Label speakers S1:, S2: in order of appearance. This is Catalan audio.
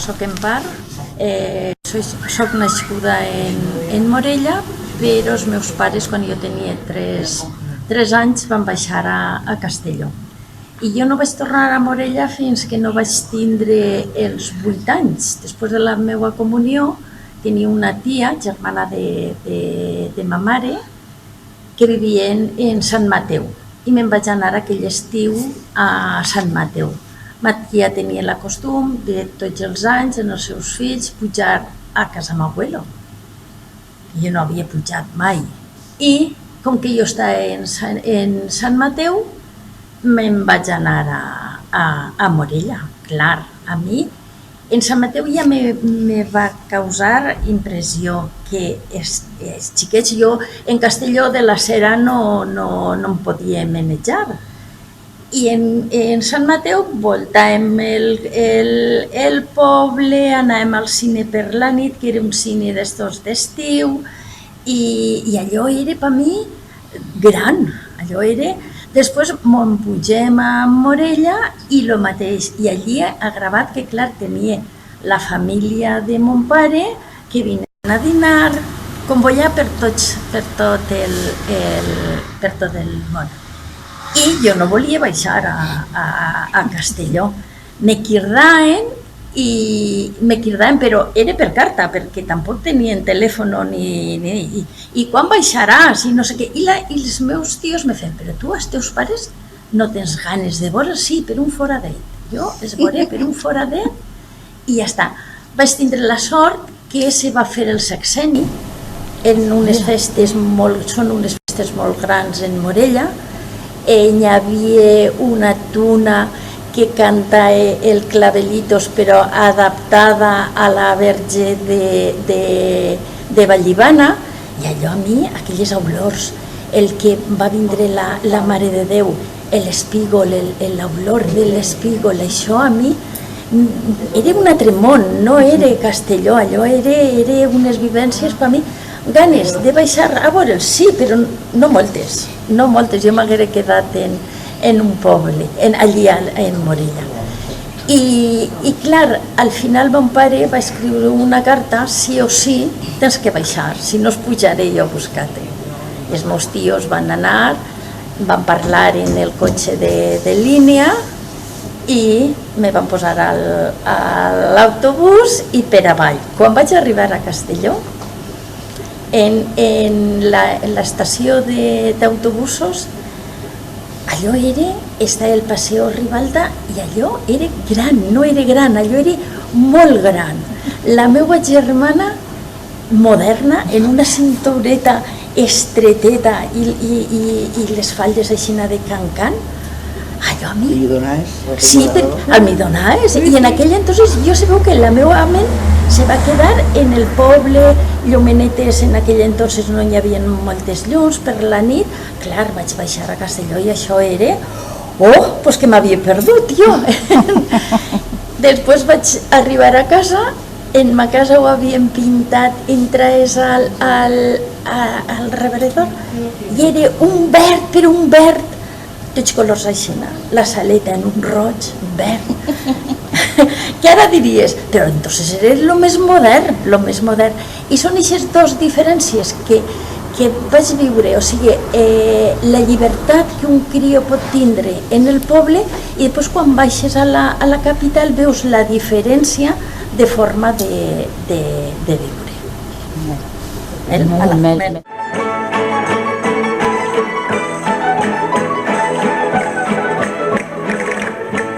S1: soc en part, soc nascuda en Morella, però els meus pares, quan jo tenia 3 anys, van baixar a Castelló. I jo no vaig tornar a Morella fins que no vaig tindre els 8 anys. Després de la meva comunió, tenia una tia, germana de ma mare, que vivia en Sant Mateu. I me'n vaig anar aquell estiu a Sant Mateu. Ma tia tenia la costum de tots els anys, en els seus fills, pujar a casa m'abuelo. Jo no havia pujat mai. I com que jo estava en Sant Mateu, me'n vaig anar a Morella. Clar, a mi en Sant Mateu ja me va causar impressió que els xiquets, jo en Castelló de la Sera no em podia manejar. I en Sant Mateu voltàvem el poble, anàvem al cine per la nit, que era un cine d'estiu, i allò era per mi gran, allò era... Després me'n pugem a Morella i el mateix, i allí ha gravat que clar tenia la família de mon pare que vinen a dinar, convoyar per tot el món. I jo no volia baixar a Castelló. Me cridaven, però era per carta, perquè tampoc tenien telèfon i quan baixaràs i no sé què. I els meus tios me feien, però tu, els teus pares, no tens ganes de veure? Sí, per un foradet. Jo es veuré per un foradet i ja està. Vaig tindre la sort que se va fer el sexenni en unes festes són unes festes molt grans en Morella. Hi havia una tuna que canta el Clavelitos, però adaptada a la Verge de Vallivana, i allò a mi, aquelles olors, el que va vindre la Mare de Déu, l'espígol, l'olor de l'espígol, això a mi era un altre món, no era Castelló, allò era unes vivències per mi, ganes de baixar a veure'ls, sí, però no moltes, jo m'haguera quedat en un poble, allí en Morella. I clar, al final mon pare va escriure una carta, sí o sí, tens que baixar, si no es pujaré jo a buscar-te. Els meus tios van anar, van parlar en el cotxe de línia i me van posar a l'autobús i per avall. Quan vaig arribar a Castelló, en l'estació d'autobusos, allò estava el Paseo Ribalta i allò era gran, no era gran, allò era molt gran. La meva germana, moderna, en una cintureta estreteta i les faldes així de cancan, allò a mi...
S2: Almidonaes?
S1: Sí, almidonaes. I en aquell entonces jo sabeu que la meva ment se va quedar en el poble, llumenetes, en aquell entonces no hi havia moltes llums per la nit. Clar, vaig baixar a Castelló i això era... Oh, doncs que m'havia perdut jo! Després vaig arribar a casa, en ma casa ho havien pintat, entraes al rebredor i era un verd, però un verd, tots colors així, la saleta en un roig, verd. Que ara diries, però entonces era el més modern, I són aquestes dues diferències que vaig viure, o sigui, la llibertat que un crió pot tindre en el poble i després quan baixes a la capital veus la diferència de forma de viure.